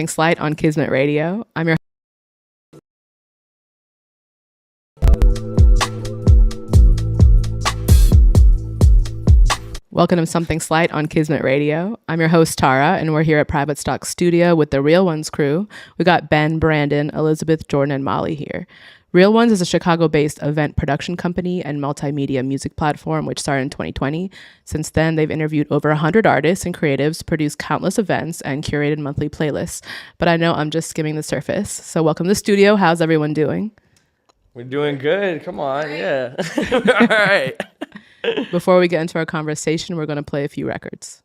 Slight on Kismet Radio. I'm your Welcome to Something Slight on Kismet Radio. I'm your host, Tara, and we're here at Private Stock Studio with the Real Ones crew. We got Ben, Brandon, Elizabeth, Jordan, and Molly here. Real Ones is a Chicago-based event production company and multimedia music platform which started in 2020. Since then, they've interviewed over 100 artists and creatives, produced countless events, and curated monthly playlists. But I know I'm just skimming the surface. So welcome to the studio. How's everyone doing? We're doing good. Come on, yeah. All right. Before we get into our conversation, we're going to play a few records.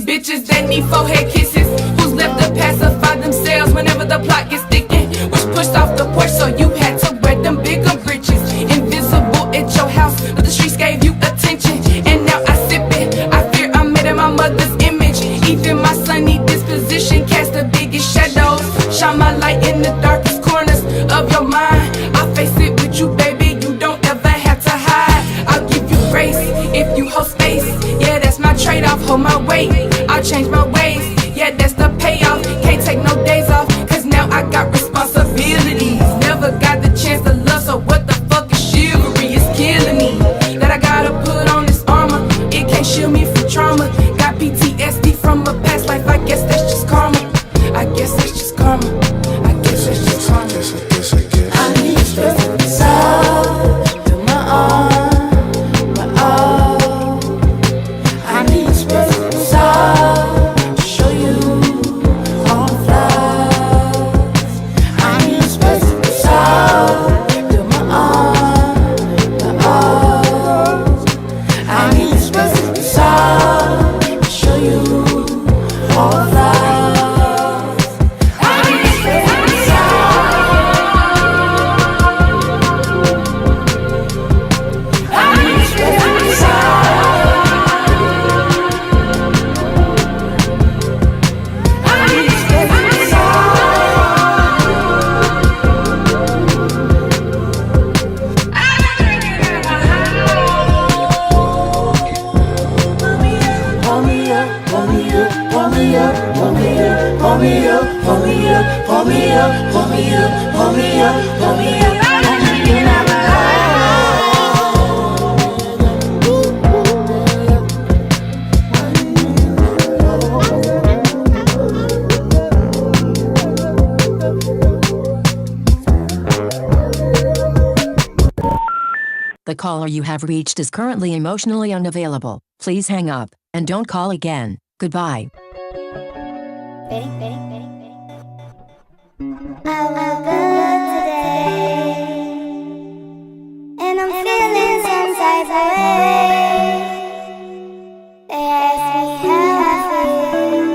Bitches that need forehead kisses, who's left to pacify themselves whenever the plot gets sticking. Was pushed off the porch, so you had to wear them bigger britches. Invisible at your house, but the streets gave you attention. And now I sip it, I fear I'm made in my mother's image. Even my sunny disposition cast the biggest shadows. Shine my light in the darkest corners of your mind. I face it with you, baby, you don't ever have to hide. I'll give you grace if you hold space. Yeah, that's my trade-off, hold my weight. I'll change my ways, yeah, that's the payoff. Can't take no days off, cause now I got responsibilities. Never got the chance to love, so what the fuck is chivalry? It's killing me that I gotta put on this armor. It can't shield me from trauma. Got PTSD from a past life, I guess that's just karma. I guess that's just karma. I guess that's just karma. I need space to be soft, feel my arm, my all. I need space to be soft, show you all the flaws. I need space to be soft, feel my arm, my all. I need space to be soft, show you all the flaws. The caller you have reached is currently emotionally unavailable. Please hang up and don't call again. Goodbye. I woke up today and I'm feeling some type of way. They ask me how I feel,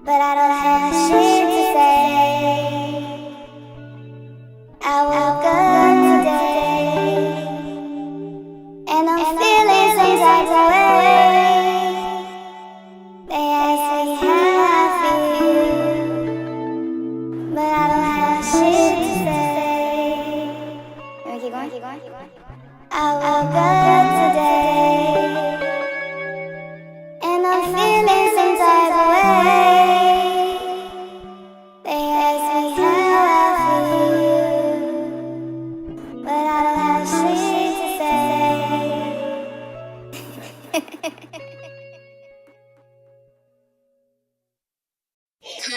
but I don't have shit to say. I woke up today and I'm feeling some type of way. They ask me how I feel, but I don't have shit to say. You wanna keep going? I woke up today and I'm feeling some type of way. They ask me how I feel, but I don't have shit to say.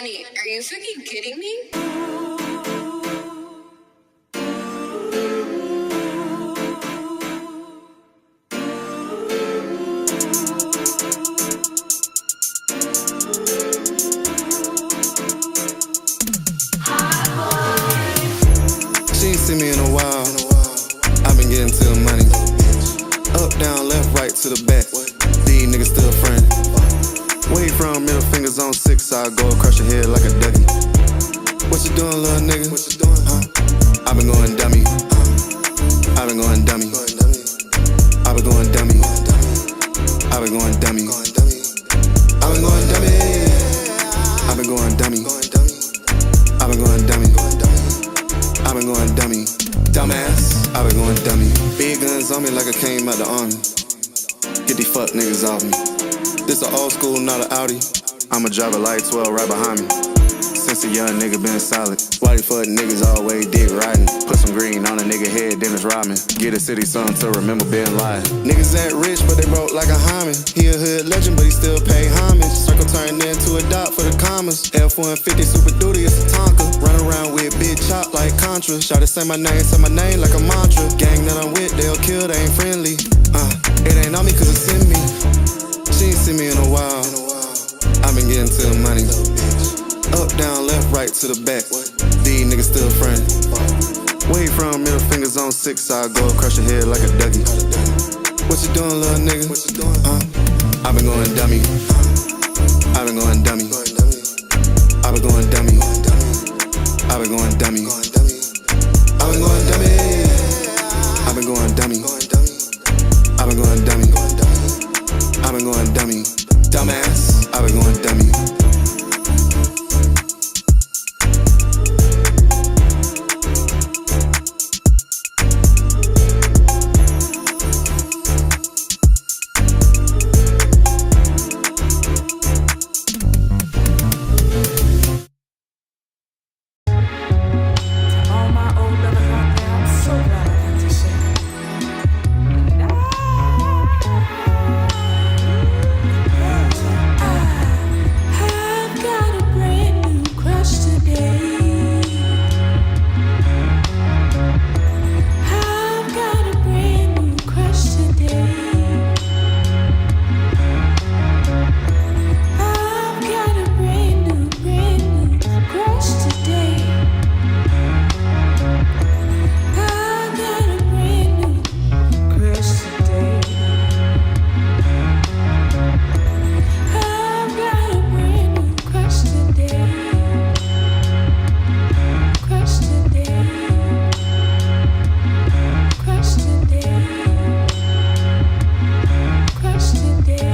Honey, are you fucking kidding me? She ain't seen me in a while. I've been getting to the money. Up, down, left, right, to the back. These niggas still friends. Where you from? Middle fingers on 6. I go across your head like a ducky. What you doing, little nigga? Huh? I've been going dummy. I've been going dummy. I've been going dummy. I've been going dummy. I've been going dummy. I've been going dummy. I've been going dummy. I've been going dummy. Dumbass. I've been going dummy. Big guns on me like I came out the army. Get these fuck niggas off me. This a old school, not an Audi. I'ma drive a light 12 right behind me. Since a young nigga been solid. Why these fuck niggas always dick riding? Put some green on a nigga head, then it's robbing. Get a city son to remember being lying. Niggas act rich, but they broke like a hymen. He a hood legend, but he still pay homage. Circle turned into a dot for the commas. F-150 Super Duty, it's a Tonka. Run around with big chop like Contra. Shout to say my name like a mantra. Gang that I'm with, they'll kill, they ain't friendly. It ain't on me cause it's in me. She ain't seen me in a while. I've been getting to the money. Up, down, left, right, to the back. These niggas still friends. Where you from? Middle fingers on 6. I go across your head like a ducky. What you doing, little nigga? I've been going dummy. I've been going dummy. I've been going dummy. I've been going dummy. I've been going dummy. I've been going dummy. I've been going dummy. I've been going dummy. Dumbass. I've been going dummy. All my old lovers out there, I'm so glad I got to share. I've got a brand new crush today. I've got a brand new crush today. I've got a brand new crush today. I got a brand new crush today. I've got a brand new crush today. Crush today. Crush today. Crush today.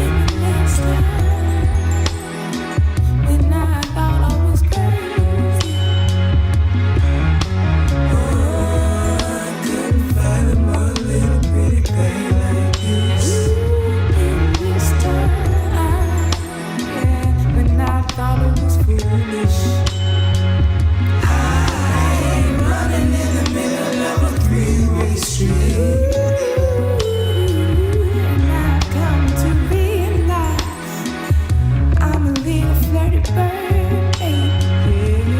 And the next time when I thought I was crazy, I couldn't fathom a little pretty thing like this. And this time, yeah, when I thought it was foolish, I running in the middle of a three-way street. And I've come to realize I'm a little flirty bird, baby.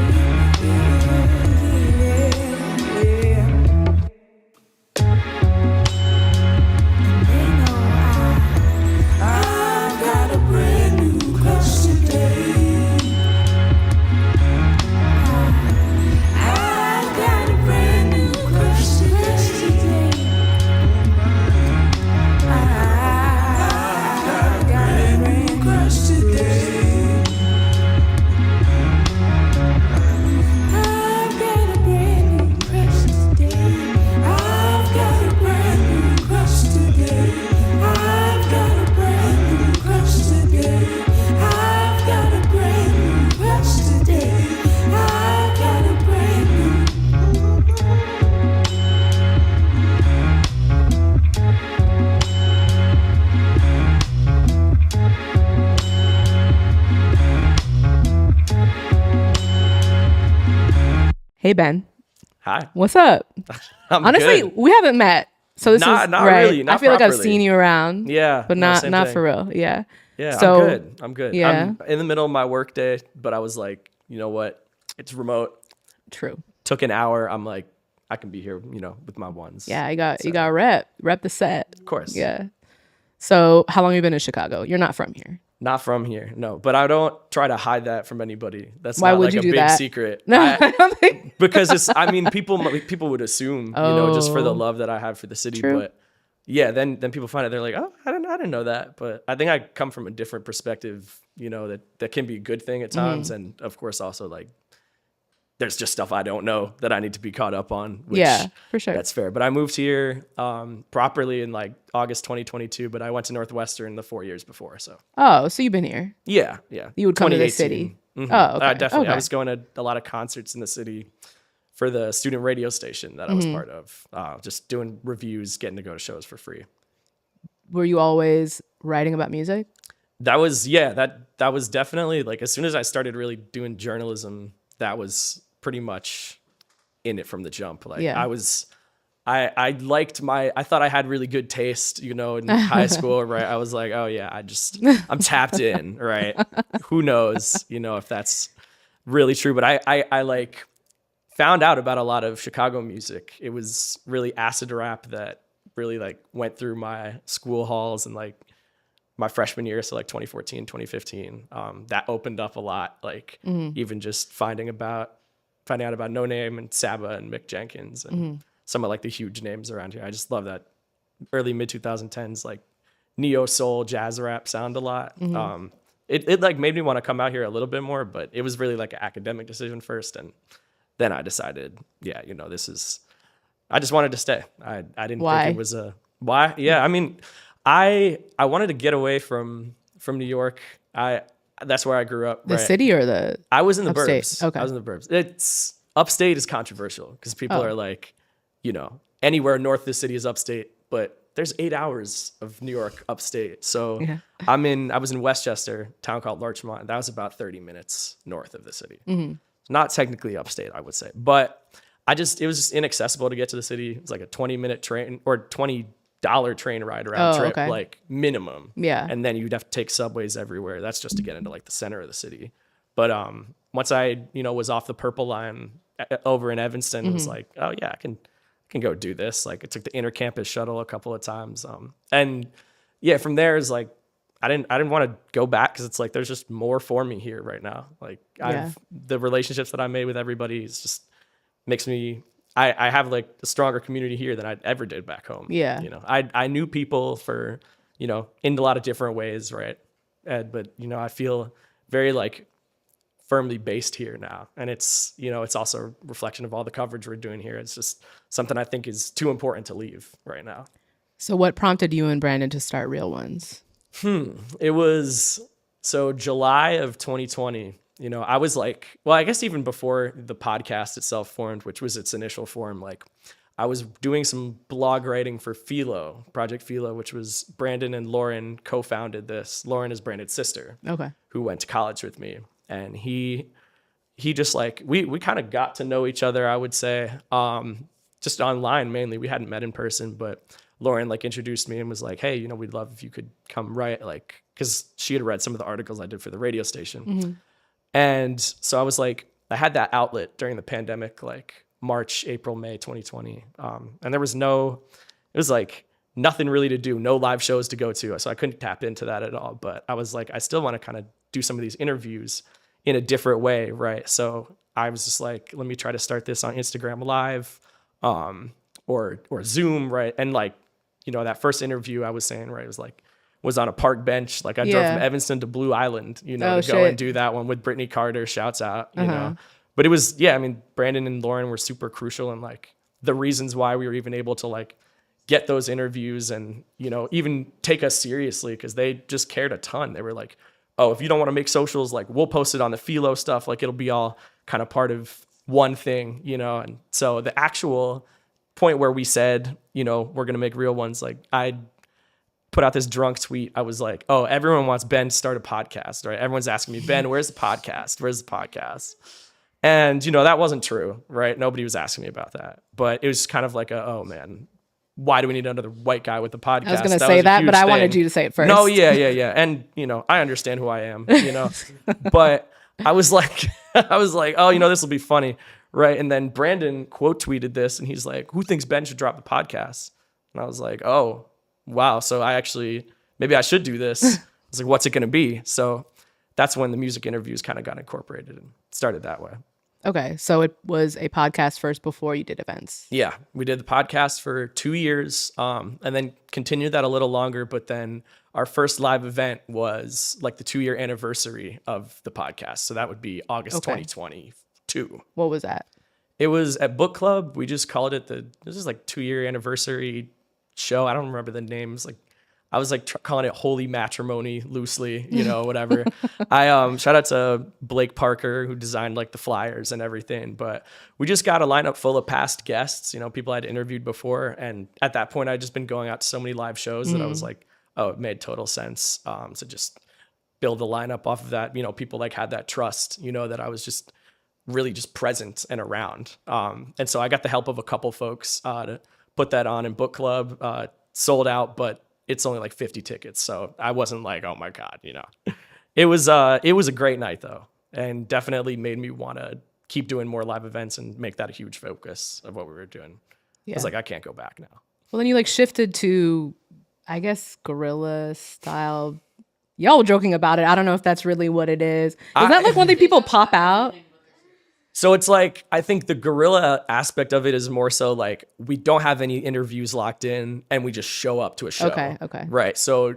Yeah. And they know I've got a brand new crush today. I've got a brand new crush today. I've got a brand new crush today. I've got a brand new crush today. I've got a brand new crush today. I've got a brand new crush today. I've got a brand new crush today. I've got a brand new. Hey Ben, Hi. what's up? I'm Honestly, good. we haven't met So this not is not right. really. Not I feel like I've properly. seen you around. Yeah, but no, not same not thing. for real. Yeah. Yeah, So I'm good. yeah. I'm in the middle of my work day, but I was like, you know what? It's remote. True. Took an hour. I'm like, I can be here, with my ones. Yeah, you got rep the set. Of course. Yeah. So how long have you been in Chicago? You're not from here. Not from here, no. But I don't try to hide that from anybody. That's Why not would like you a do big that? secret. No, I don't think. Because it's, people would assume, just for the Oh. love that I have for the city. True. But yeah, then people find it, they're like, oh, I didn't know that. But I think I come from a different perspective, that can be a good thing at times. Mm-hmm. And of course, also like, there's just stuff I don't know that I need to be caught up on. Which, Yeah, for sure. That's fair. But I moved here properly in like August 2022, but I went to Northwestern the 4 years before. So Oh, so you've been here. yeah. You would come to the 2018. city. Mhm. Oh, okay. Definitely. Okay. I was going to a lot of concerts in the city for the student radio station that I was part of. Just doing reviews, getting to go to shows for free. Were you always writing about music? That was that was definitely like, as soon as I started really doing journalism, that was pretty much in it from the jump. Like Yeah. I thought I had really good taste, in high school, right? I was like, oh yeah, I'm tapped in, right? Who knows, if that's really true. But I like found out about a lot of Chicago music. It was really acid rap that really like went through my school halls and like my freshman year. So like 2014, 2015, that opened up a lot. Like even just finding out about No Name and Saba and Mick Jenkins and some of like the huge names around here. I just love that early mid 2010s like neo soul jazz rap sound a lot. It like made me want to come out here a little bit more, but it was really like an academic decision first, and then I decided, I just wanted to stay. I didn't Why? think it was a why. Yeah, I mean, I wanted to get away from New York. That's where I grew up. The right? city or the I was in the upstate? burbs. Okay. I was in the burbs. It's upstate is controversial because people are like, anywhere north of the city is upstate, but there's 8 hours of New York upstate. So Yeah. I was in Westchester, a town called Larchmont. That was about 30 minutes north of the city. Not technically upstate, I would say, but it was just inaccessible to get to the city. It's like a 20-minute train or $20 train ride round trip, okay. like minimum. Yeah. And then you'd have to take subways everywhere. That's just to get into like the center of the city. But once I, was off the Purple Line over in Evanston, it was like, oh yeah, I can go do this. Like I took the intercampus shuttle a couple of times. And yeah, from there is like, I didn't want to go back because it's like, there's just more for me here right now. Like the relationships that I made with everybody is just makes me, I have like a stronger community here than I ever did back home. Yeah. I knew people for, in a lot of different ways. Right. But I feel very like firmly based here now. And it's, it's also a reflection of all the coverage we're doing here. It's just something I think is too important to leave right now. So what prompted you and Brandon to start Real Ones? It was July of 2020. I was like, well, I guess even before the podcast itself formed, which was its initial form, like I was doing some blog writing for Project Philo, which was Brandon and Lauren co-founded this. Lauren is Brandon's sister, Okay. who went to college with me. And he just like, we kind of got to know each other, I would say, just online mainly. We hadn't met in person, but Lauren like introduced me and was like, hey, we'd love if you could come write, like, because she had read some of the articles I did for the radio station. And so I was like, I had that outlet during the pandemic, like March, April, May 2020. And there was it was like nothing really to do, no live shows to go to. So I couldn't tap into that at all. But I was like, I still want to kind of do some of these interviews in a different way, right? So I was just like, let me try to start this on Instagram Live or Zoom, right? And like, that first interview I was saying, right, was on a park bench. Like I drove from Evanston to Blue Island, to go and do that one with Brittany Carter, shouts out, you know. But it was, Brandon and Lauren were super crucial in like the reasons why we were even able to like get those interviews and, even take us seriously because they just cared a ton. They were like, oh, if you don't want to make socials, like we'll post it on the Philo stuff. Like it'll be all kind of part of one thing, And so the actual point where we said, we're going to make Real Ones, like I put out this drunk tweet. I was like, oh, everyone wants Ben to start a podcast, right? Everyone's asking me, Ben, where's the podcast? Where's the podcast? And, that wasn't true, right? Nobody was asking me about that. But it was kind of like oh man, why do we need another white guy with the podcast? I was going to say that, but I wanted you to say it first. No, yeah. And, I understand who I am, but I was like, oh, this will be funny. Right. And then Brandon quote tweeted this and he's like, who thinks Ben should drop the podcast? And I was like, oh, wow. So maybe I should do this. I was like, what's it going to be? So that's when the music interviews kind of got incorporated and started that way. Okay. So it was a podcast first before you did events. Yeah. We did the podcast for 2 years and then continued that a little longer. But then our first live event was like the 2-year anniversary of the podcast. So that would be August 2022. What was that? It was at Book Club. We just called it this is like 2-year anniversary show. I don't remember the names. Like I was like calling it Holy Matrimony loosely, whatever. I shout out to Blake Parker who designed like the flyers and everything. But we just got a lineup full of past guests, people I'd interviewed before. And at that point, I'd just been going out to so many live shows that I was like, oh, it made total sense to just build the lineup off of that. People like had that trust, that I was just really just present and around. And so I got the help of a couple folks to put that on in Book Club, sold out, but it's only like 50 tickets. So I wasn't like, oh my God, it was a great night though. And definitely made me want to keep doing more live events and make that a huge focus of what we were doing. Yeah. I was like, I can't go back now. Well, then you like shifted to, I guess, guerrilla style. Y'all were joking about it. I don't know if that's really what it is. Is that like one thing people pop out? So it's like, I think the guerrilla aspect of it is more so like we don't have any interviews locked in and we just show up to a show. Okay. Right. So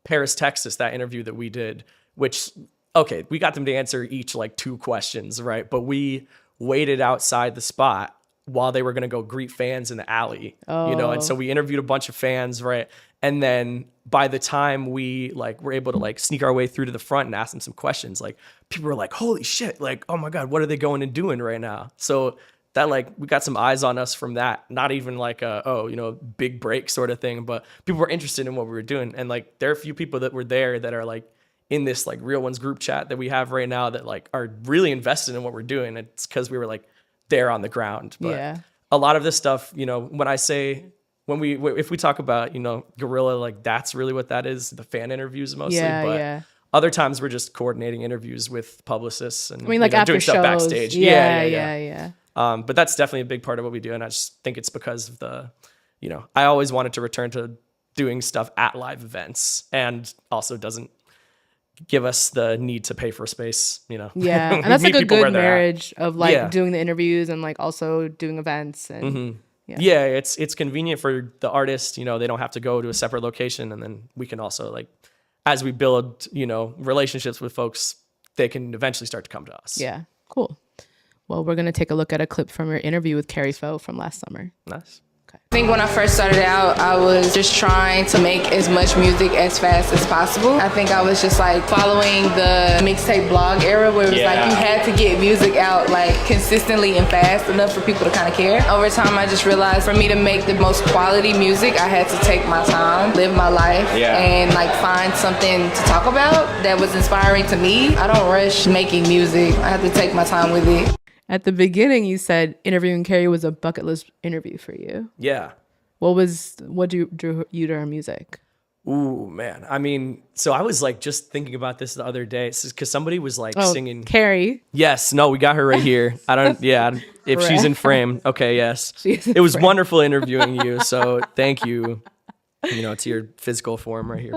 Paris, Texas, that interview that we did, which, okay, we got them to answer each like 2 questions, right? But we waited outside the spot while they were going to go greet fans in the alley, and so we interviewed a bunch of fans, right? And then by the time we like were able to like sneak our way through to the front and ask them some questions, like people were like, holy shit, like, oh my God, what are they going and doing right now? So that like, we got some eyes on us from that, not even like big break sort of thing, but people were interested in what we were doing. And like, there are a few people that were there that are like in this like Real Ones group chat that we have right now that like are really invested in what we're doing. It's because we were like there on the ground. But a lot of this stuff, if we talk about, guerrilla, like that's really what that is, the fan interviews mostly. But other times we're just coordinating interviews with publicists and like after doing shows. Stuff backstage. Yeah. But that's definitely a big part of what we do. And I just think it's because of I always wanted to return to doing stuff at live events and also doesn't give us the need to pay for space, Yeah. And that's like a good marriage of like doing the interviews and like also doing events and Yeah, it's convenient for the artist. They don't have to go to a separate location, and then we can also like, as we build, relationships with folks, they can eventually start to come to us. Yeah, cool. Well, we're gonna take a look at a clip from your interview with Carrie Foe from last summer. Nice. I think when I first started out, I was just trying to make as much music as fast as possible. I think I was just like following the mixtape blog era where it was like you had to get music out like consistently and fast enough for people to kind of care. Over time, I just realized for me to make the most quality music, I had to take my time, live my life, and like find something to talk about that was inspiring to me. I don't rush making music. I have to take my time with it. At the beginning, you said interviewing Carrie was a bucket list interview for you. Yeah. What drew you to her music? Ooh, man. I mean, so I was like just thinking about this the other day because somebody was like singing. Carrie. Yes. No, we got her right here. If she's in frame. Okay, yes. It was wonderful interviewing you. So thank you, to your physical form right here.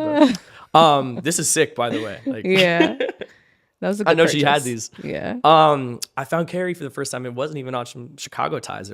But this is sick, by the way. Like, yeah. That was a good I know purchase. she had these. Yeah. I found Carrie for the first time. It wasn't even on some Chicago Ties.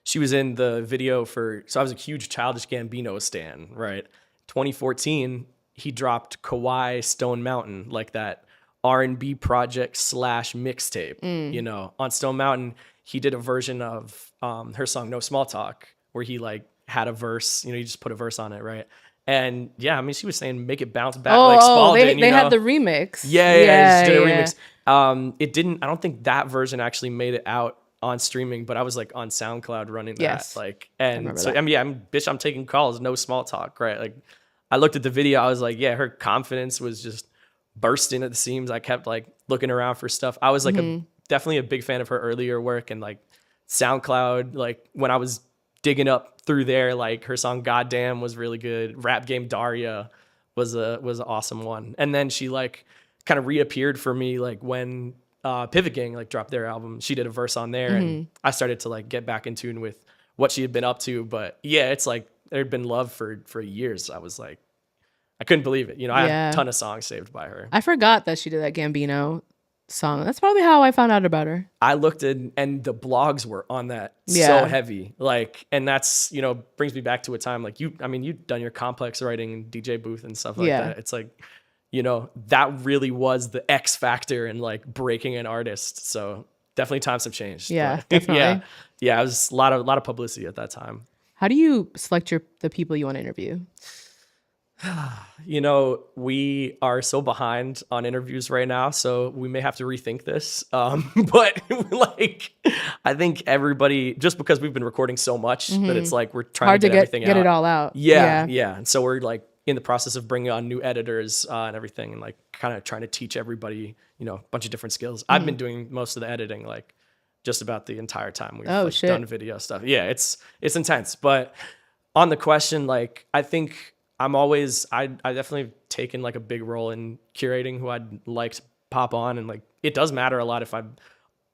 She was in the video so I was a huge Childish Gambino stan, right? 2014, he dropped Kawhi Stone Mountain, like that R&B project / mixtape, on Stone Mountain. He did a version of her song No Small Talk where he like had a verse, you just put a verse on it, right? And yeah, I mean, she was saying make it bounce back like Spalding. They had the remix. Yeah, she did a remix. It didn't. I don't think that version actually made it out on streaming, but I was like on SoundCloud running that. Like, and so that. I'm taking calls. No small talk, right? Like, I looked at the video. I was like, yeah, her confidence was just bursting at the seams. I kept like looking around for stuff. I was like definitely a big fan of her earlier work and like SoundCloud. Like when I was digging up through there. Like her song Goddamn was really good. Rap Game Daria was an awesome one. And then she like kind of reappeared for me like when Pivot Gang like dropped their album. She did a verse on there and I started to like get back in tune with what she had been up to. But yeah, it's like there'd been love for years. I was like, I couldn't believe it. You know, I had a ton of songs saved by her. I forgot that she did that Gambino song. That's probably how I found out about her. I looked at, and the blogs were on that so heavy. Like, and that's, you know, brings me back to a time like you've done your complex writing and DJ booth and stuff like that. It's like, you know, that really was the X factor in like breaking an artist. So definitely times have changed. Yeah, but, definitely. Yeah. It was a lot of publicity at that time. How do you select the people you want to interview? You know, we are so behind on interviews right now, so we may have to rethink this. But like, I think everybody, just because we've been recording so much, that it's like we're trying to get everything out. Get it all out. Yeah. And so we're like in the process of bringing on new editors and everything, and like kind of trying to teach everybody, you know, a bunch of different skills. I've been doing most of the editing, like just about the entire time we've done video stuff. Yeah, it's intense. But on the question, like, I think I definitely have taken like a big role in curating who I'd like to pop on. And like, it does matter a lot if I'm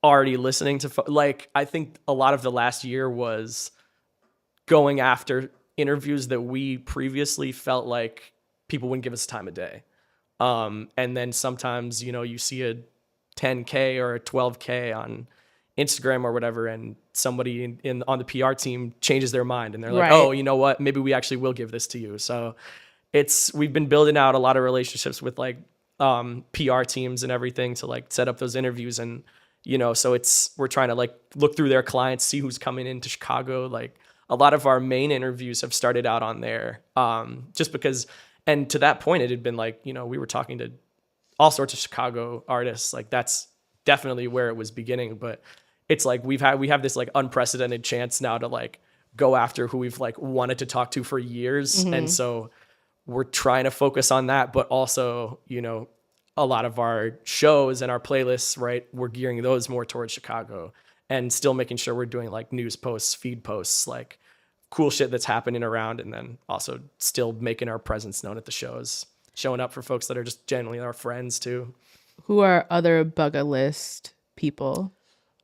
already listening to, like, I think a lot of the last year was going after interviews that we previously felt like people wouldn't give us time of day. And then sometimes, you know, you see a 10K or a 12K on Instagram or whatever, and somebody on the PR team changes their mind and they're like, oh, you know what, maybe we actually will give this to you. So we've been building out a lot of relationships with like PR teams and everything to like set up those interviews. And, you know, so we're trying to like look through their clients, see who's coming into Chicago. Like a lot of our main interviews have started out on there just because, and to that point, it had been like, you know, we were talking to all sorts of Chicago artists. Like that's definitely where it was beginning, but it's like we have this like unprecedented chance now to like go after who we've like wanted to talk to for years. And so we're trying to focus on that, but also, you know, a lot of our shows and our playlists, right, we're gearing those more towards Chicago and still making sure we're doing like news posts, feed posts, like cool shit that's happening around. And then also still making our presence known at the shows, showing up for folks that are just genuinely our friends too. Who are other bucket list people?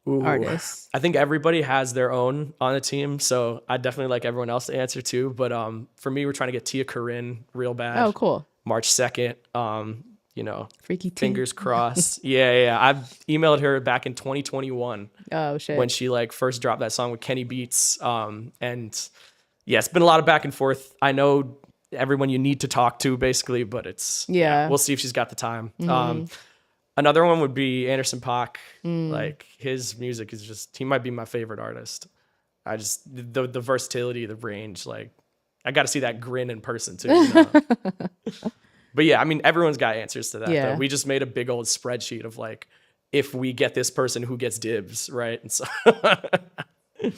Artists? I think everybody has their own on the team, so I definitely like everyone else to answer too. But for me, we're trying to get Tia Corinne real bad. Oh, cool. March 2nd. You know, Freaky Tia. fingers crossed. Yeah. I've emailed her back in 2021. Oh shit. When she like first dropped that song with Kenny Beats. And yeah, it's been a lot of back and forth. I know everyone you need to talk to basically, but we'll see if she's got the time. Another one would be Anderson .Paak. Like his music is just, he might be my favorite artist. I just, the versatility, the range, like I got to see that grin in person too. You know? But yeah, I mean, everyone's got answers to that. Yeah. We just made a big old spreadsheet of like, if we get this person, who gets dibs, right? And so do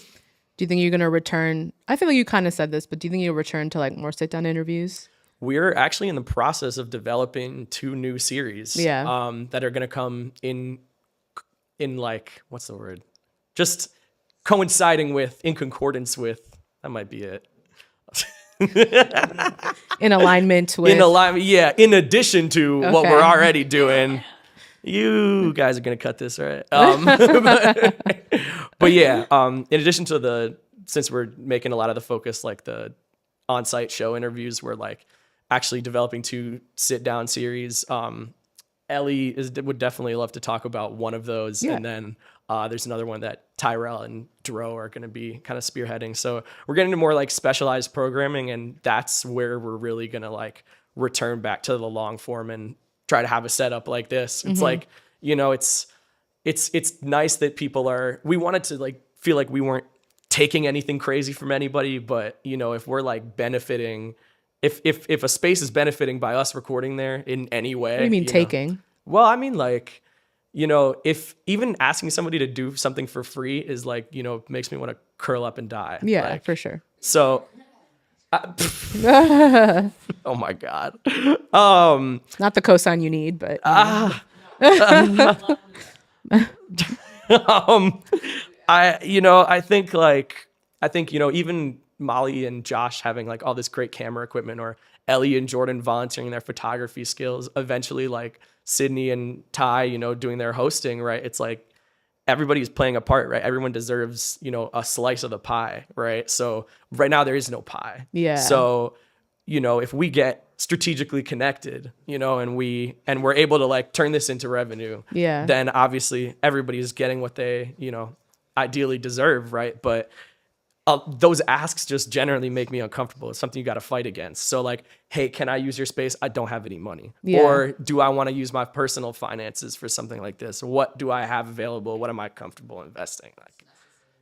you think you're going to return? I feel like you kind of said this, but do you think you'll return to like more sit down interviews? We're actually in the process of developing 2 new series that are going to come in like, what's the word? Just coinciding with, in concordance with, that might be it. In alignment with. Yeah. In addition to what we're already doing. You guys are going to cut this, right? But yeah, in addition to since we're making a lot of the focus, like the on-site show interviews, we're like actually developing 2 sit-down series. Ellie would definitely love to talk about one of those. Yeah. And then there's another one that Tyrell and Dro are going to be kind of spearheading. So we're getting into more like specialized programming, and that's where we're really going to like return back to the long form and try to have a setup like this. It's like, you know, it's nice that we wanted to like feel like we weren't taking anything crazy from anybody, but you know, if we're like benefiting, if a space is benefiting by us recording there in any way. What do you mean taking? Know, well, I mean like, you know, if even asking somebody to do something for free is like, you know, makes me want to curl up and die. Yeah, like, for sure. So oh my God. Not the cosign you need, but I think like I think, you know, even Molly and Josh having like all this great camera equipment, or Ellie and Jordan volunteering their photography skills, eventually like Sydney and Ty, you know, doing their hosting, right? It's like everybody's playing a part, right? Everyone deserves, you know, a slice of the pie, right? So right now there is no pie. Yeah. So, you know, if we get strategically connected, you know, and we're able to like turn this into revenue, Yeah. then obviously everybody's getting what they, you know, ideally deserve, right? But those asks just generally make me uncomfortable. It's something you got to fight against. So like, hey, can I use your space? I don't have any money. Yeah. Or do I want to use my personal finances for something like this? What do I have available? What am I comfortable investing? Like,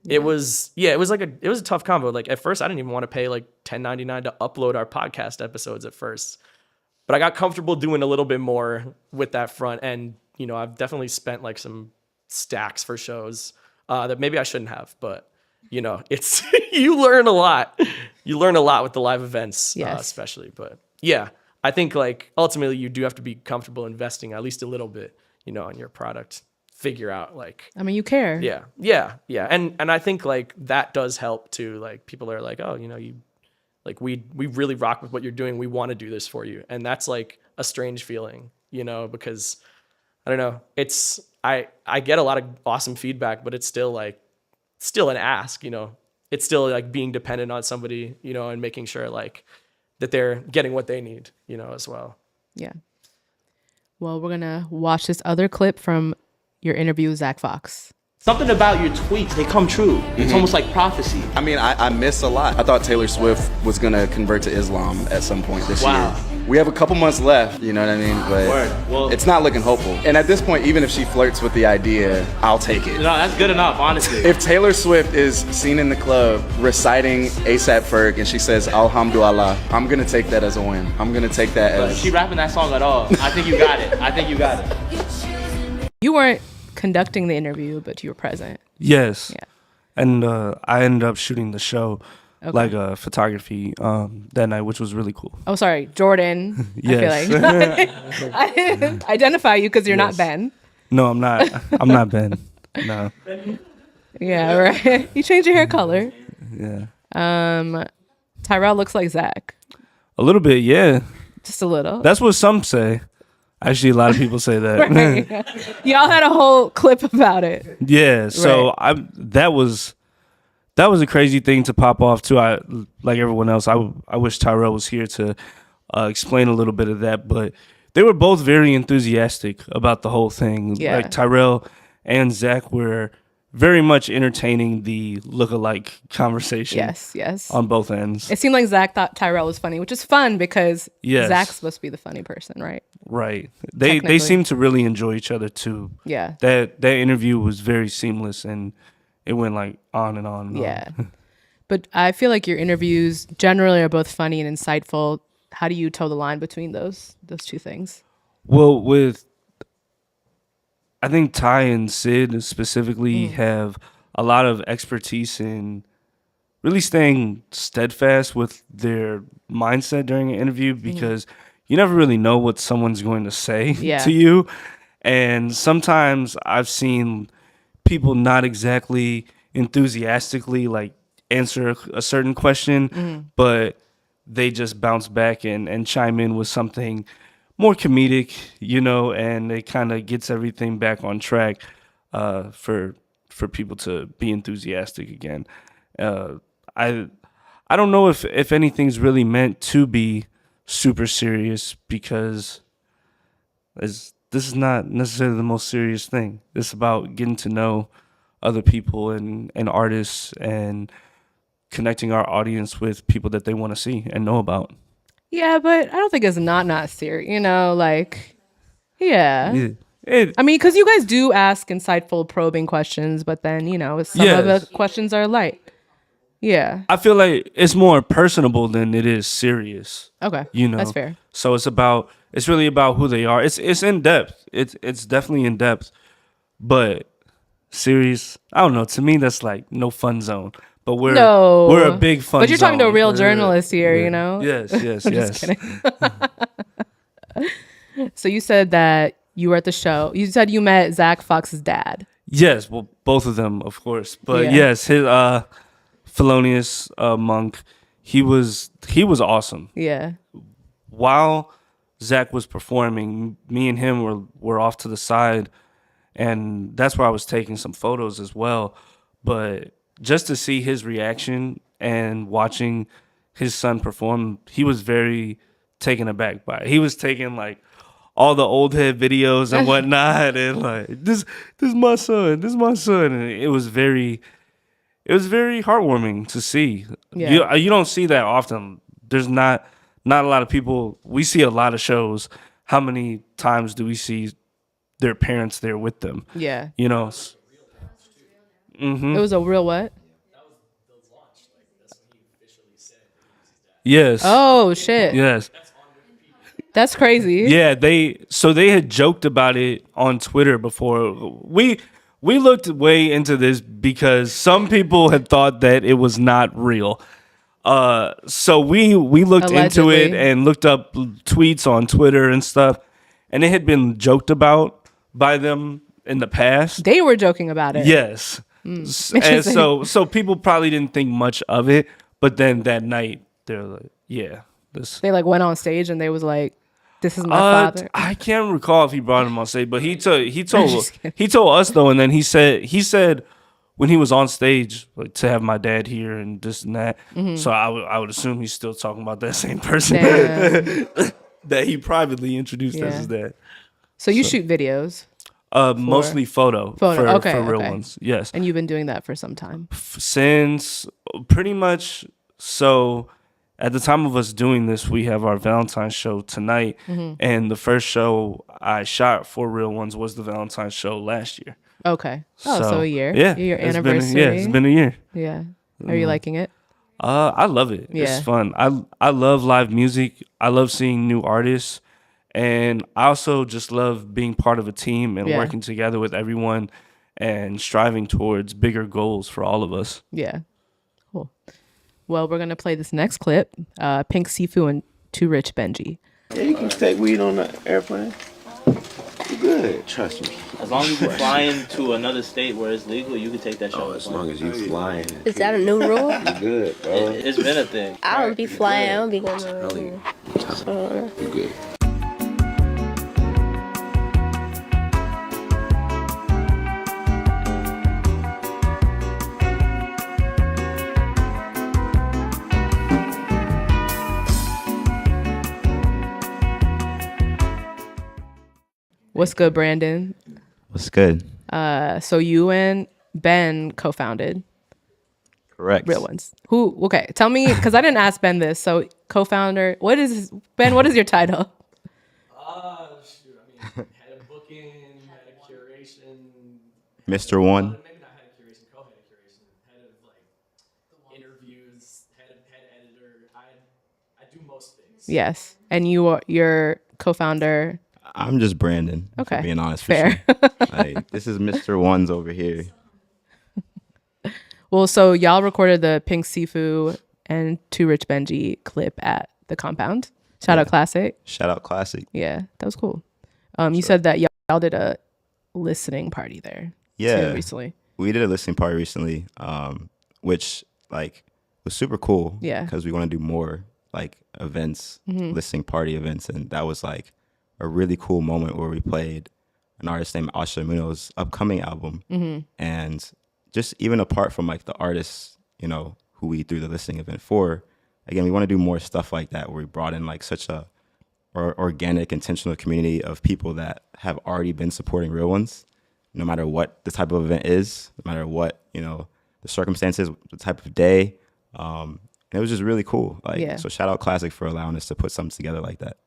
it was a tough combo. Like at first I didn't even want to pay like $10.99 to upload our podcast episodes at first, but I got comfortable doing a little bit more with that front. And, you know, I've definitely spent like some stacks for shows that maybe I shouldn't have, but you know, it's you learn a lot. You learn a lot with the live events, Yes. especially. But yeah, I think like ultimately you do have to be comfortable investing at least a little bit, you know, in your product. Figure out like, I mean, you care. yeah. And I think like that does help too. Like people are like, oh, you know, you like we really rock with what you're doing. We want to do this for you, and that's like a strange feeling, you know, because I don't know. It's I get a lot of awesome feedback, but it's still an ask, you know. It's still like being dependent on somebody, you know, and making sure like that they're getting what they need, you know, as well. Yeah. Well, we're gonna watch this other clip from your interview with Zach Fox. Something about your tweets, they come true. It's almost like prophecy. I mean, I miss a lot. I thought Taylor Swift was going to convert to Islam at some point this year. We have a couple months left, you know what I mean? But Well, it's not looking hopeful. And at this point, even if she flirts with the idea, I'll take it. No, that's good enough, honestly. If Taylor Swift is seen in the club reciting A$AP Ferg and she says, Alhamdulillah, I'm going to take that as a win. I'm going to take that But as... she rapping that song at all. I think you got it. You weren't conducting the interview, but you were present. Yes. Yeah. And I ended up shooting the show, Okay. like photography that night, which was really cool. Oh, sorry, Jordan. Yes. I feel like I didn't identify you because you're not Ben. No, I'm not. I'm not Ben. No. Yeah, right. You changed your hair color. Yeah. Tyrell looks like Zach, A little bit, yeah. just a little. That's what some say. Actually, a lot of people say that. Right. Y'all had a whole clip about it. Yeah. So Right. that was a crazy thing to pop off too. I like everyone else. I wish Tyrell was here to explain a little bit of that, but they were both very enthusiastic about the whole thing. Yeah. Like Tyrell and Zach were very much entertaining the look-alike conversation. Yes. On both ends. It seemed like Zach thought Tyrell was funny, which is fun because Yes. Zach's supposed to be the funny person, right? Right. They Technically. seem to really enjoy each other too. Yeah. That interview was very seamless and it went like on and on. And Yeah. on. But I feel like your interviews generally are both funny and insightful. How do you toe the line between those two things? Well, I think Ty and Sid specifically have a lot of expertise in really staying steadfast with their mindset during an interview because you never really know what someone's going to say to you. And sometimes I've seen people not exactly enthusiastically like answer a certain question, but they just bounce back and chime in with something more comedic, you know, and it kind of gets everything back on track for people to be enthusiastic again. I don't know if anything's really meant to be super serious because this is not necessarily the most serious thing. It's about getting to know other people and artists and connecting our audience with people that they want to see and know about. Yeah, but I don't think it's not serious. You know, like, yeah. Yeah. I mean, because you guys do ask insightful, probing questions, but then, you know, some of the questions are light. Yeah. I feel like it's more personable than it is serious. Okay. You know, That's fair. So it's really about who they are. It's in depth. It's definitely in depth, but serious. I don't know. To me, that's like no fun zone. But we're a big fun. But you're talking to a zone. real journalist here, you know. Yes. I'm just kidding. So you said that you were at the show. You said you met Zach Fox's dad. Yes, well, both of them, of course. But Yeah. yes, his Felonious Monk. He was awesome. Yeah. While Zach was performing, me and him were off to the side, and that's where I was taking some photos as well. But just to see his reaction and watching his son perform, he was very taken aback by it. He was taking like all the old head videos and whatnot, and like this my son, and it was very heartwarming to see. Yeah. You don't see that often. There's not a lot of people. We see a lot of shows. How many times do we see their parents there with them? Yeah. You know. Mm-hmm. It was a real what? Yes. Oh shit. Yes. That's crazy. Yeah, they had joked about it on Twitter before. We looked way into this because some people had thought that it was not real. So we looked into it and looked up tweets on Twitter and stuff, and it had been joked about by them in the past. They were joking about it. Yes. And so people probably didn't think much of it, but then that night they're like, yeah, this. They like went on stage and they was like, "This is my father." I can't recall if he brought him on stage, but he told us though, and then he said when he was on stage, like, to have my dad here and this and that. Mm-hmm. So I would assume he's still talking about that same person that he privately introduced as his dad. So you shoot videos? Mostly photo for real ones. Yes. And you've been doing that for some time? Since pretty much. So at the time of us doing this, we have our Valentine's show tonight. Mm-hmm. And the first show I shot for Real Ones was the Valentine's show last year. Okay. Oh, so a year. Yeah. Your anniversary. It's been a year. Yeah. Are you liking it? I love it. Yeah. It's fun. I love live music. I love seeing new artists. And I also just love being part of a team and working together with everyone and striving towards bigger goals for all of us. Yeah. Cool. Well, we're going to play this next clip, Pink Sifu and Too Rich Benji. Yeah, you can take weed on the airplane. You good, trust me. As long as you're flying to another state where it's legal, you can take that shit. Oh, as long as you flying. Is that a new rule? You good, bro. It's been a thing. I don't be flying. I don't be going to. You good. What's good, Brandon? What's good? So you and Ben co-founded. Correct. Real Ones. Okay, tell me, because I didn't ask Ben this. So co-founder, Ben, what is your title? Head of booking, head of curation. Mr. One. Maybe not head of curation, co-head of curation, head of like interviews, head editor. I do most things. Yes. And you're co-founder. I'm just Brandon. Okay. For being honest. Fair. This is Mr. Ones over here. Well, so y'all recorded the Pink Sifu and Too Rich Benji clip at the compound. Shout out Classic. Shout out Classic. Yeah, that was cool. You said that y'all did a listening party there. Yeah. Recently. We did a listening party recently, which like was super cool. Yeah. Because we want to do more like events, listening party events, and that was like a really cool moment where we played an artist named Asha Muno's upcoming album. Mm-hmm. And just even apart from like the artists, who we threw the listening event for, again, we want to do more stuff like that where we brought in like such a organic, intentional community of people that have already been supporting Real Ones, no matter what the type of event is, no matter what, the circumstances, the type of day. And it was just really cool. So shout out Classic for allowing us to put something together like that.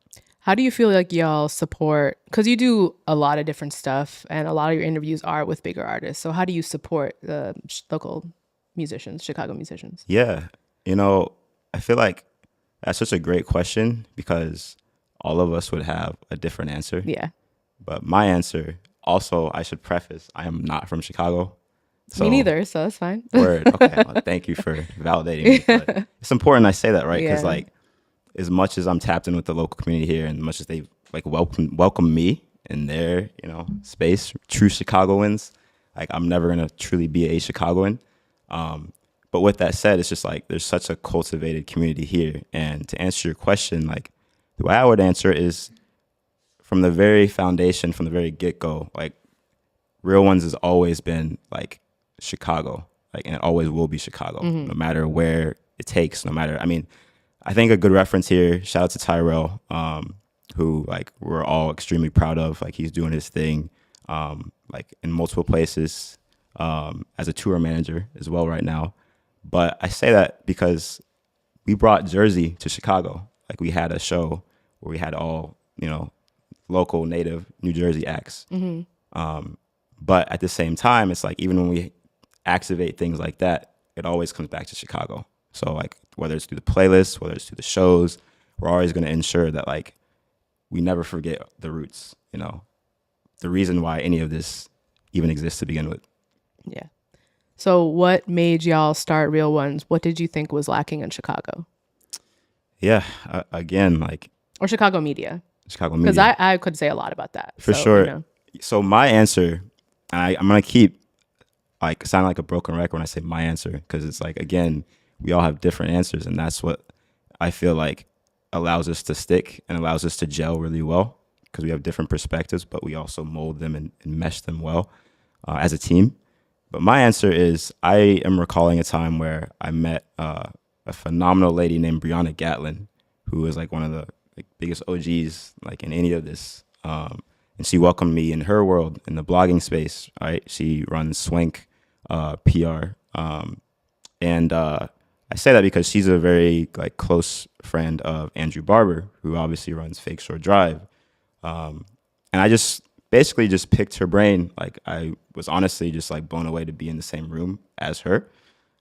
How do you feel like y'all support, because you do a lot of different stuff and a lot of your interviews are with bigger artists. So how do you support the local musicians, Chicago musicians? Yeah. I feel like that's such a great question because all of us would have a different answer. Yeah. But my answer, also, I should preface, I am not from Chicago. Me neither, so that's fine. Word. Okay. Well, thank you for validating me. But it's important I say that, right? Because as much as I'm tapped in with the local community here and much as they like welcome me in their, space, true Chicagoans, like I'm never going to truly be a Chicagoan. But with that said, it's just like there's such a cultivated community here. And to answer your question, like the way I would answer is from the very foundation, from the very get-go, like Real Ones has always been like Chicago, like, and it always will be Chicago, no matter where it takes, no matter, I mean, I think a good reference here, shout out to Tyrell, who like we're all extremely proud of. Like he's doing his thing, like in multiple places, as a tour manager as well right now. But I say that because we brought Jersey to Chicago. Like we had a show where we had all, you know, local native New Jersey acts. But at the same time, it's like even when we activate things like that, it always comes back to Chicago. So like whether it's through the playlist, whether it's through the shows, we're always going to ensure that like we never forget the roots, you know, the reason why any of this even exists to begin with. Yeah. So what made y'all start Real Ones? What did you think was lacking in Chicago? Yeah, again, like... Or Chicago media. Chicago media. Because I could say a lot about that. For so, sure. You know. So my answer, and I'm going to keep like sounding like a broken record when I say my answer, because it's like, again, we all have different answers, and that's what I feel like allows us to stick and allows us to gel really well, because we have different perspectives, but we also mold them and mesh them well as a team. But my answer is I am recalling a time where I met a phenomenal lady named Brianna Gatlin, who is like one of the biggest OGs like in any of this. And she welcomed me in her world in the blogging space. Right, she runs Swank PR, and I say that because she's a very like close friend of Andrew Barber, who obviously runs Fake Shore Drive. And I just basically just picked her brain. Like I was honestly just like blown away to be in the same room as her.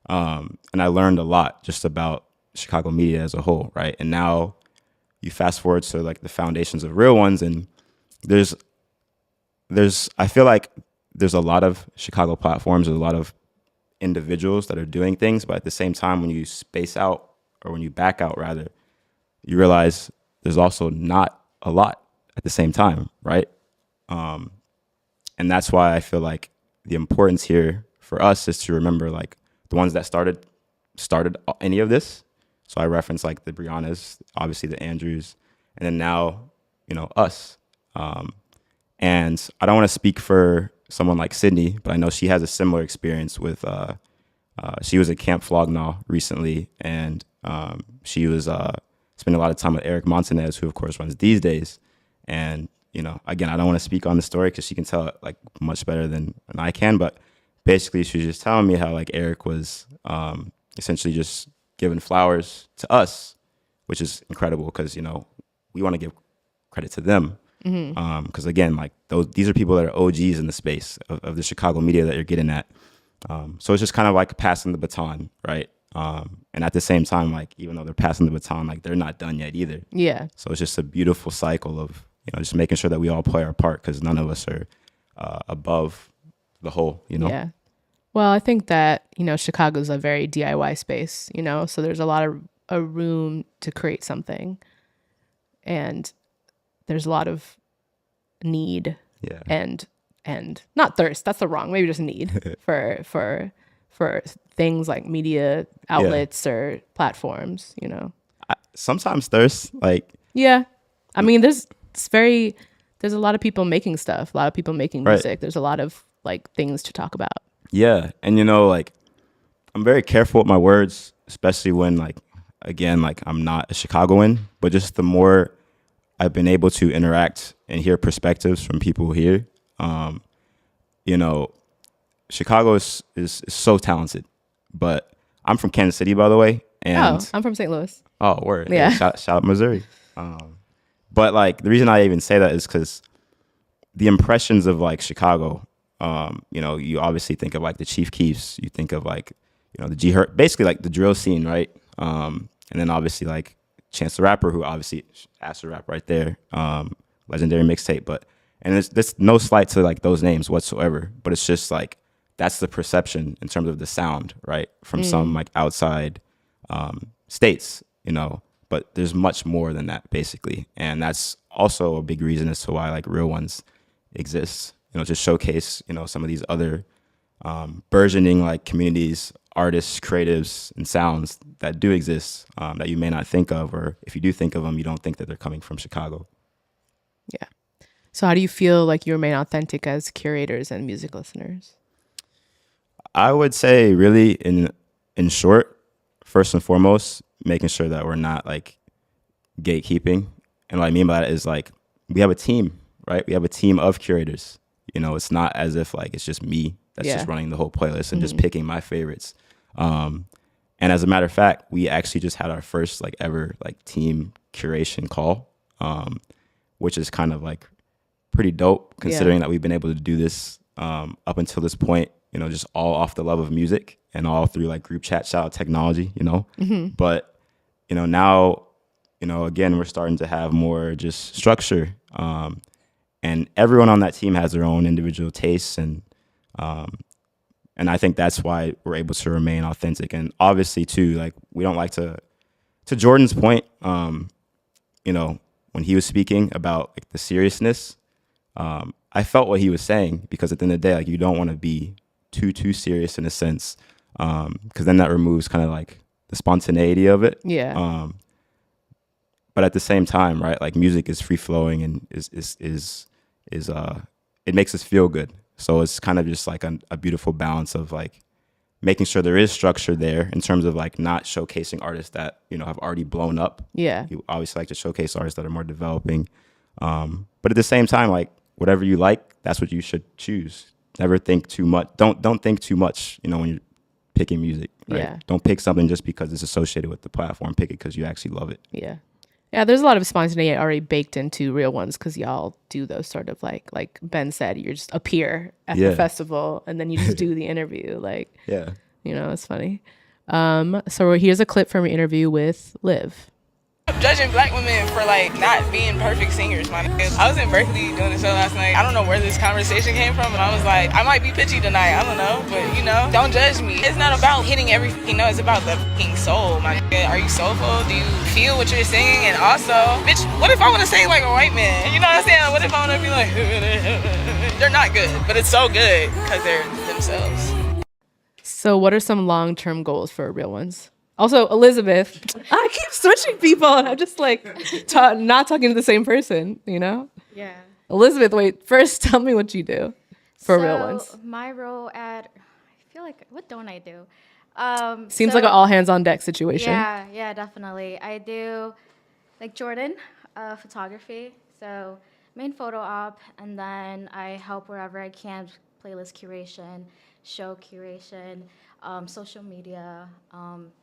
And I learned a lot just about Chicago media as a whole, right? And now you fast forward to like the foundations of Real Ones, and there's I feel like there's a lot of Chicago platforms, there's a lot of individuals that are doing things, but at the same time, when you space out, or when you back out rather, you realize there's also not a lot at the same time, right? And that's why I feel like the importance here for us is to remember like the ones that started any of this. So I reference like the Briannas, obviously the Andrews, and then now, you know, us. And I don't want to speak for someone like Sydney, but I know she has a similar experience with, she was at Camp Flognaw recently, and she was spending a lot of time with Eric Montanez, who of course runs These Days. And, you know, again, I don't want to speak on the story because she can tell it like much better than I can, but basically she was just telling me how like Eric was essentially just giving flowers to us, which is incredible because, you know, we want to give credit to them. Because again, like these are people that are OGs in the space of the Chicago media that you're getting at. So it's just kind of like passing the baton, right? And at the same time, like even though they're passing the baton, like they're not done yet either. Yeah. So it's just a beautiful cycle of, you know, just making sure that we all play our part, because none of us are above the whole, you know? Yeah. Well, I think that, you know, Chicago's a very DIY space, you know, so there's a lot of a room to create something, and there's a lot of need and not thirst, that's the wrong, maybe just need for things like media outlets or platforms, you know. Sometimes thirst, like. Yeah. I mean, there's a lot of people making stuff, a lot of people making music. Right. There's a lot of like things to talk about. Yeah. And you know, like I'm very careful with my words, especially when like, again, like I'm not a Chicagoan, but just the more I've been able to interact and hear perspectives from people here, you know, Chicago is so talented, but I'm from Kansas City, by the way. And I'm from St. Louis. Oh, word. Yeah. Shout out Missouri. But like the reason I even say that is because the impressions of like Chicago, you know, you obviously think of like the Chief Keefs, you think of like, you know, the G-Herc, basically like the drill scene, right? And then obviously like Chance the Rapper, who obviously Acid Rap right there, legendary mixtape. But and there's no slight to like those names whatsoever, but it's just like that's the perception in terms of the sound, right? From some like outside states, you know. But there's much more than that, basically. And that's also a big reason as to why like Real Ones exists, you know, to showcase, you know, some of these other burgeoning like communities artists, creatives, and sounds that do exist that you may not think of, or if you do think of them, you don't think that they're coming from Chicago. Yeah. So how do you feel like you remain authentic as curators and music listeners? I would say really in short, first and foremost, making sure that we're not like gatekeeping. And what I mean by that is like we have a team, right? We have a team of curators. You know, it's not as if like it's just me that's just running the whole playlist and just picking my favorites. And as a matter of fact, we actually just had our first like ever like team curation call, which is kind of like pretty dope considering that we've been able to do this up until this point, you know, just all off the love of music and all through like group chat, shout out technology, you know. But, you know, now, you know, again, we're starting to have more just structure. And everyone on that team has their own individual tastes, and I think that's why we're able to remain authentic. And obviously, too, like we don't like to Jordan's point, you know, when he was speaking about like the seriousness, I felt what he was saying, because at the end of the day, like you don't want to be too serious in a sense, because then that removes kind of like the spontaneity of it. Yeah. But at the same time, right, like music is free flowing and it makes us feel good. So it's kind of just like a beautiful balance of like making sure there is structure there in terms of like not showcasing artists that, you know, have already blown up. Yeah. You obviously like to showcase artists that are more developing. But at the same time, like whatever you like, that's what you should choose. Never think too much. Don't think too much, you know, when you're picking music, right? Yeah. Don't pick something just because it's associated with the platform. Pick it because you actually love it. Yeah. Yeah, there's a lot of spontaneity already baked into Real Ones, because y'all do those sort of like Ben said, you just appear at the festival and then you just do the interview. Like, you know, it's funny. So here's a clip from your interview with Liv. Judging black women for like not being perfect singers, my nigga. I was in Berkeley doing a show last night. I don't know where this conversation came from, but I was like, I might be pitchy tonight. I don't know, but you know, don't judge me. It's not about hitting every fucking note. It's about the fucking soul, my nigga. Are you soulful? Do you feel what you're singing? And also, bitch, what if I want to sing like a white man? You know what I'm saying? What if I want to be like, they're not good, but it's so good because they're themselves. So what are some long-term goals for Real Ones? Also, Elizabeth, I keep switching people and I'm just like not talking to the same person, you know? Yeah. Elizabeth, wait, first tell me what you do for Real Ones. My role I feel like, what don't I do? Seems like an all hands on deck situation. Yeah, definitely. I do like Jordan, photography. So main photo op, and then I help wherever I can, playlist curation, show curation, social media,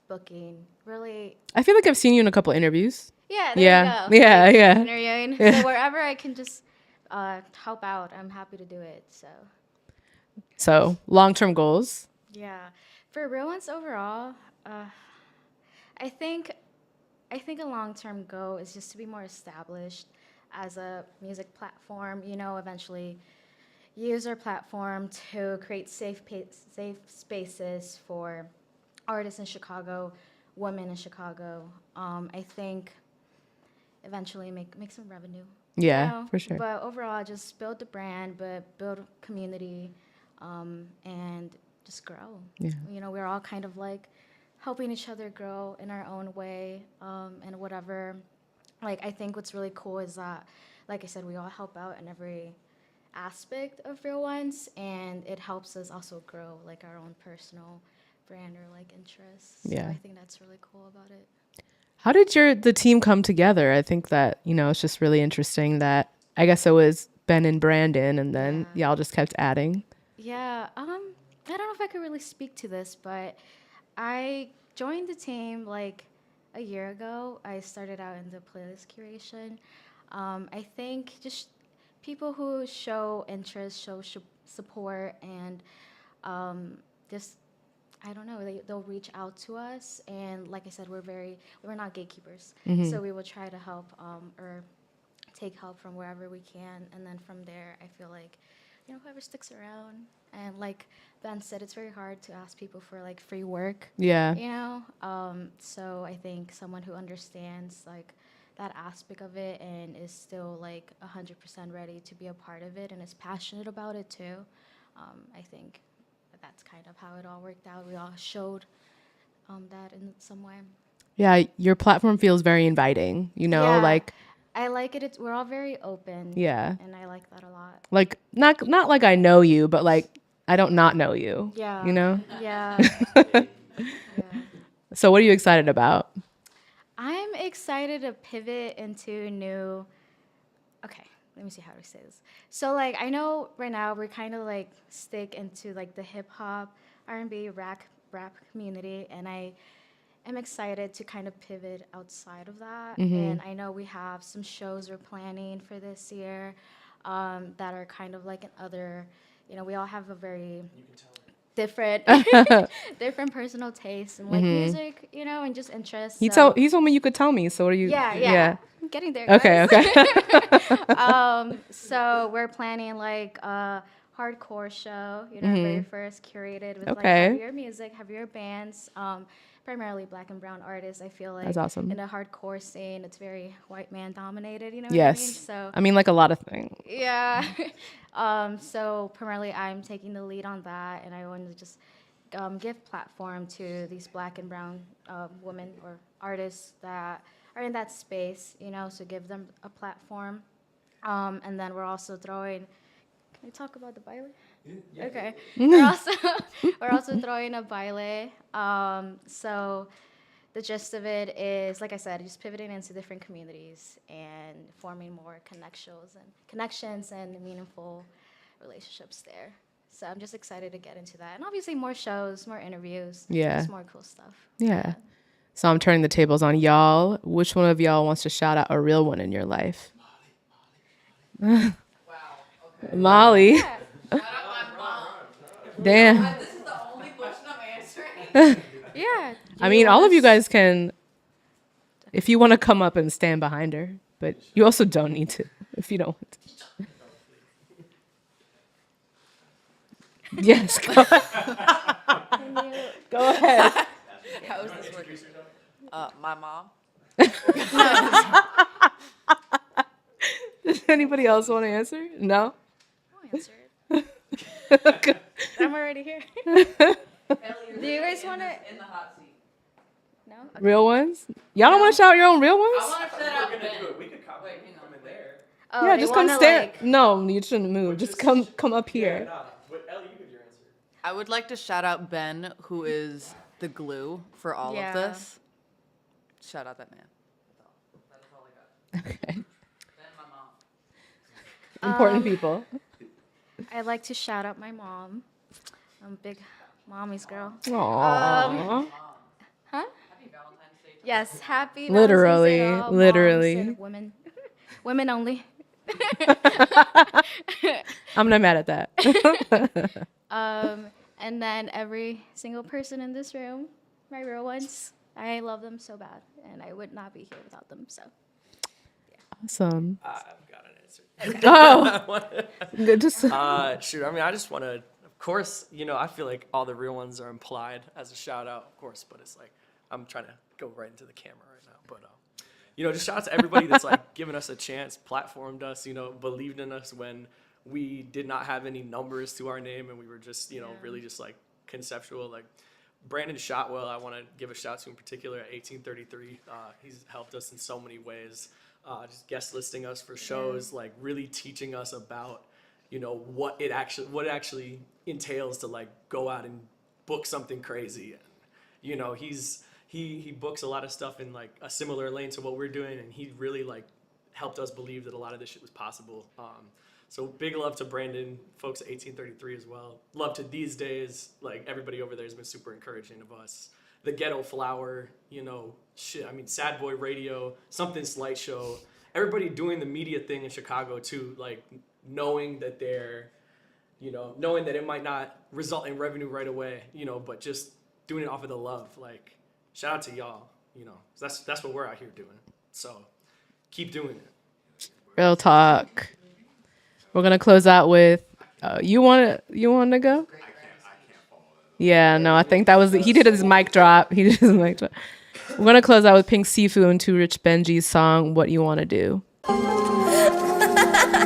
booking. Really, I feel like I've seen you in a couple interviews. Yeah, there you go. Yeah. Interviewing. Yeah. So wherever I can just help out, I'm happy to do it. So long-term goals. Yeah, for Real Ones overall, I think a long-term goal is just to be more established as a music platform. You know, eventually use our platform to create safe spaces for artists in Chicago, women in Chicago. I think eventually make some revenue. Yeah, you know? for sure. But overall, just build the brand, but build community, and just grow. Yeah. You know, we're all kind of like helping each other grow in our own way, and whatever. Like, I think what's really cool is that, like I said, we all help out in every aspect of Real Ones, and it helps us also grow like our own personal brand or like interests. Yeah. So I think that's really cool about it. How did the team come together? I think that, you know, it's just really interesting that I guess it was Ben and Brandon, and then y'all just kept adding. Yeah, I don't know if I could really speak to this, but I joined the team like a year ago. I started out in the playlist curation. I think just people who show interest, show support, and just, I don't know, they'll reach out to us. And like I said, we're not gatekeepers. Mm-hmm. So we will try to help or take help from wherever we can. And then from there, I feel like, you know, whoever sticks around. And like Ben said, it's very hard to ask people for like free work. Yeah. You know? So I think someone who understands like that aspect of it and is still like 100% ready to be a part of it and is passionate about it too, I think that's kind of how it all worked out. We all showed that in some way. Yeah, your platform feels very inviting, Yeah, like I like it. We're all very open. Yeah. And I like that a lot. like not like I know you, but like I don't not know you. Yeah. Yeah. So what are you excited about? I'm excited to pivot into new. Okay, let me see how to say this. So like I know right now we're kind of like stick into like the hip hop, R&B, rap community, and I am excited to kind of pivot outside of that. And I know we have some shows we're planning for this year that are kind of like an other. We all have a very different different personal tastes and like music, and just interests. He told me you could tell me. So what are you? Yeah. I'm getting there. Okay. So we're planning like a hardcore show. Very first curated with like heavier music, heavier bands. Primarily black and brown artists. I feel like that's awesome. In a hardcore scene, it's very white man dominated. You know yes. What I mean? So I mean, like a lot of things. Yeah. So primarily, I'm taking the lead on that, and I want to just give platform to these black and brown women or artists that are in that space. So give them a platform, and then we're also throwing. Can we talk about the baile? Yeah. Okay. We're also throwing a baile. So the gist of it is, like I said, just pivoting into different communities and forming more connections and meaningful relationships there. So I'm just excited to get into that. And obviously more shows, more interviews, just more cool stuff. Yeah. So I'm turning the tables on y'all. Which one of y'all wants to shout out a real one in your life? Molly. Okay. Molly. Yeah. Shout out my mom. Damn. This is the only question I'm answering. Yeah. I mean, all of you guys can, if you want to come up and stand behind her, but you also don't need to if you don't want to. Yes, go ahead. Go ahead. How is this working? My mom. Does anybody else want to answer? No? I'll answer it. I'm already here. Do you guys want to? In the hot seat. No? Okay. Real ones? Y'all don't want to shout your own real ones? I want to shout out Ben. We could come in there. Oh, yeah, just come stand. Like... No, you shouldn't move. Just come up here. Yeah, Ellie, you give your answer. I would like to shout out Ben, who is the glue for all of this. Shout out that man. That is all I got. Okay. Ben, my mom. Important people. I'd like to shout out my mom. I'm a big mommy's girl. Aww. Huh? Happy Valentine's Day. Yes, happy literally, Valentine's Day to all literally. moms and women. Women only. I'm not mad at that. And then every single person in this room, my real ones, I love them so bad, and I would not be here without them. So, yeah. Awesome. I've got an answer. Shoot. I mean, I just want to. Of course, I feel like all the real ones are implied as a shout out, of course, but it's like I'm trying to go right into the camera right now. But just shout out to everybody that's like giving us a chance, platformed us, believed in us when we did not have any numbers to our name and we were just, really just like conceptual. Like Brandon Shotwell, I want to give a shout to in particular at 1833. He's helped us in so many ways, just guest listing us for shows, like really teaching us about what it actually entails to like go out and book something crazy. And, he books a lot of stuff in like a similar lane to what we're doing, and he really like helped us believe that a lot of this shit was possible. So big love to Brandon, folks at 1833 as well. Love to These Days, like everybody over there has been super encouraging of us. The Ghetto Flower, Sad Boy Radio, Something Slight Show, everybody doing the media thing in Chicago too, like knowing that knowing that it might not result in revenue right away, but just doing it off of the love. Like, shout out to y'all, that's what we're out here doing. So keep doing it. Real talk. We're gonna close out with you want to go? I can't follow that. Yeah, no, I think that was he did his mic drop. We're gonna close out with Pink Sifu and Too Rich Benji's song "What You Want to Do."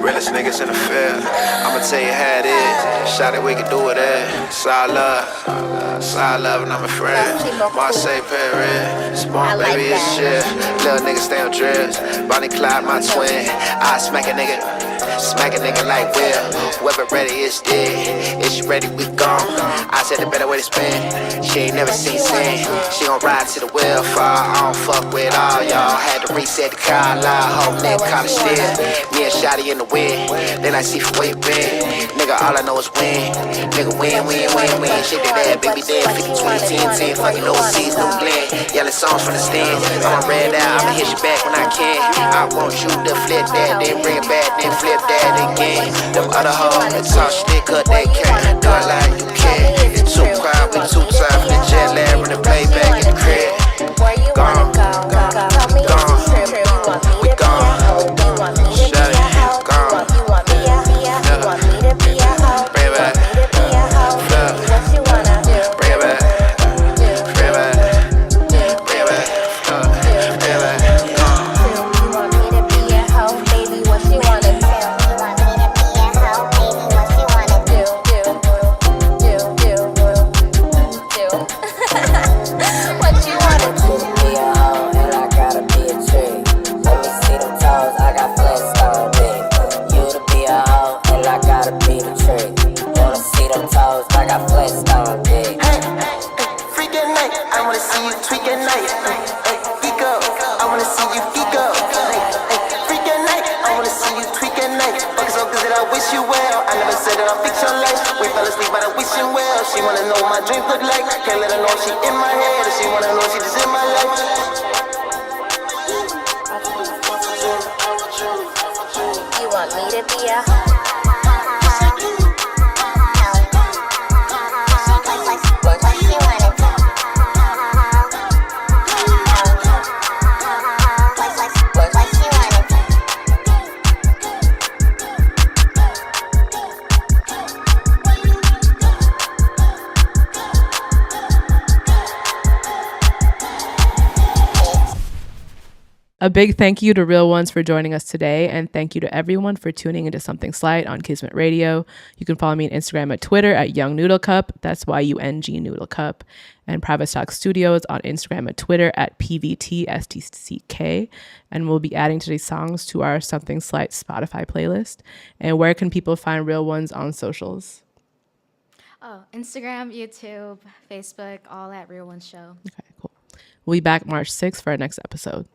Realest niggas in the field. I'ma tell you how it is. Shout it, we can do it at. Side love, and I'm a friend. Marseille, Paris. Spawn, baby, it's shit. Little nigga stay on dress. Bonnie Clyde, my twin. I smack a nigga. Smack a nigga like Will. Whoever ready is dead. If she ready, we gone. I said the better way to spend. She ain't never seen sin. She gon' ride to the wheel far. I don't fuck with all y'all. Had to reset the car line. Whole nigga college still. Me and Shotty in the wind. Then I see from where you been. Nigga, all I know is win. Nigga, win. Shake that ass, baby, then 50, 20, 10, 10. Fucking overseas, no blend. Yelling songs from the stands. I'ma red out. I'ma hit you back when I can. I want you to flip that, then bring it back, then flip that again. Them other hoes that talk shit, cause they can't do it like you can. Too proud, we too tough. The jet lag, run the playback in the crib. Gone, we gone. Shut it, gone. Bring it back. Bring it back. She wanna know what my dreams look like. Can't let her know she in my head, or she wanna know she just in my life. You want me to be a A big thank you to Real Ones for joining us today, and thank you to everyone for tuning into Something Slight on Kismet Radio. You can follow me on Instagram and Twitter at Young Noodle Cup. That's YUNG Noodle Cup. And Private Stock Studios on Instagram and Twitter at PVTSTCK. And we'll be adding today's songs to our Something Slight Spotify playlist. And where can people find Real Ones on socials? Oh, Instagram, YouTube, Facebook, all at Real Ones Show. Okay, cool. We'll be back March 6th for our next episode.